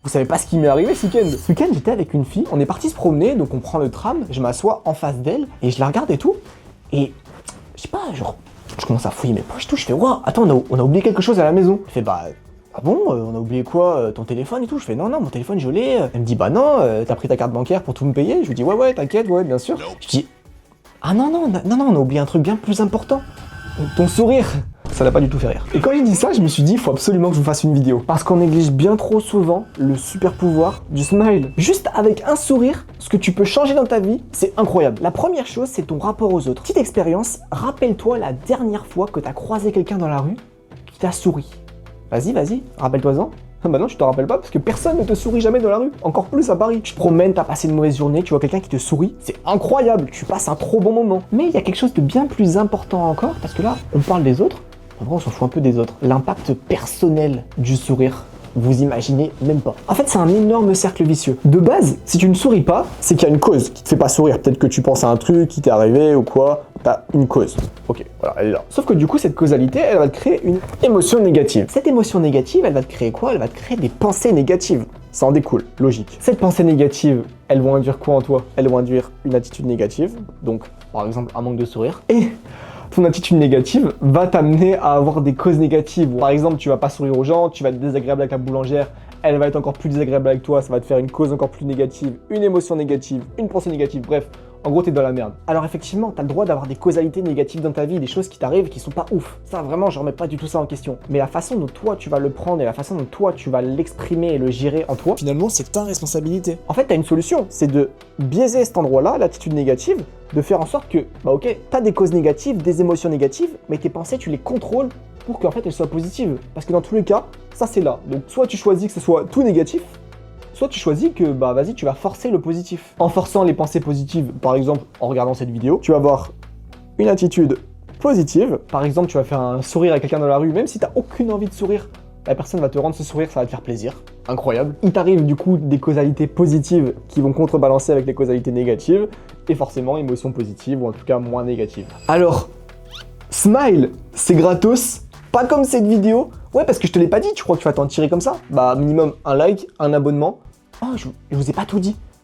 Vous savez pas ce qui m'est arrivé ce week-end. Ce week-end, j'étais avec une fille, on est parti se promener, donc on prend le tram, je m'assois en face d'elle et je la regarde et tout. Et je sais pas, genre, je commence à fouiller mes poches et tout. Je fais, waouh, attends, on a oublié quelque chose à la maison. Je fais, bah, ah bon, on a oublié quoi, ton téléphone et tout. Je fais, non, mon téléphone, je l'ai. Elle me dit, bah non, t'as pris ta carte bancaire pour tout me payer. Je lui dis, ouais, t'inquiète, ouais, bien sûr. Je dis, ah non, on a oublié un truc bien plus important. Ton sourire. Ça l'a pas du tout fait rire. Et quand j'ai dit ça, je me suis dit, il faut absolument que je vous fasse une vidéo. Parce qu'on néglige bien trop souvent le super pouvoir du smile. Juste avec un sourire, ce que tu peux changer dans ta vie, c'est incroyable. La première chose, c'est ton rapport aux autres. Petite expérience, rappelle-toi la dernière fois que t'as croisé quelqu'un dans la rue qui t'a souri. Vas-y, rappelle-toi-en. Bah non, tu te rappelles pas parce que personne ne te sourit jamais dans la rue. Encore plus à Paris. Tu te promènes, t'as passé une mauvaise journée, tu vois quelqu'un qui te sourit. C'est incroyable, tu passes un trop bon moment. Mais il y a quelque chose de bien plus important encore parce que là, on parle des autres. En vrai, on s'en fout un peu des autres. L'impact personnel du sourire, vous imaginez même pas. En fait, c'est un énorme cercle vicieux. De base, si tu ne souris pas, c'est qu'il y a une cause qui te fait pas sourire. Peut-être que tu penses à un truc qui t'est arrivé ou quoi. T'as une cause. Ok, voilà, elle est là. Sauf que du coup, cette causalité, elle va te créer une émotion négative. Cette émotion négative, elle va te créer quoi? Elle va te créer des pensées négatives. Ça en découle, logique. Cette pensée négative, elles vont induire quoi en toi? Elles vont induire une attitude négative. Donc, par exemple, un manque de sourire. Et ton attitude négative va t'amener à avoir des causes négatives. Par exemple, tu vas pas sourire aux gens, tu vas être désagréable avec la boulangère, elle va être encore plus désagréable avec toi, ça va te faire une cause encore plus négative, une émotion négative, une pensée négative, bref. En gros, t'es dans la merde. Alors effectivement, t'as le droit d'avoir des causalités négatives dans ta vie, des choses qui t'arrivent qui sont pas ouf. Ça, vraiment, je remets pas du tout ça en question. Mais la façon dont toi, tu vas le prendre et la façon dont toi, tu vas l'exprimer et le gérer en toi, finalement, c'est ta responsabilité. En fait, t'as une solution, c'est de biaiser cet endroit-là, l'attitude négative, de faire en sorte que, bah ok, t'as des causes négatives, des émotions négatives, mais tes pensées, tu les contrôles pour qu'en fait, elles soient positives. Parce que dans tous les cas, ça, c'est là. Donc, soit tu choisis que ce soit tout négatif, soit tu choisis que, bah vas-y, tu vas forcer le positif. En forçant les pensées positives, par exemple, en regardant cette vidéo, tu vas avoir une attitude positive. Par exemple, tu vas faire un sourire à quelqu'un dans la rue, même si t'as aucune envie de sourire, la personne va te rendre ce sourire, ça va te faire plaisir. Incroyable. Il t'arrive du coup des causalités positives qui vont contrebalancer avec les causalités négatives, et forcément émotions positives, ou en tout cas moins négatives. Alors, smile, c'est gratos, pas comme cette vidéo. Ouais, parce que je te l'ai pas dit, tu crois que tu vas t'en tirer comme ça? Bah, minimum un like, un abonnement. Oh, je vous ai pas tout dit.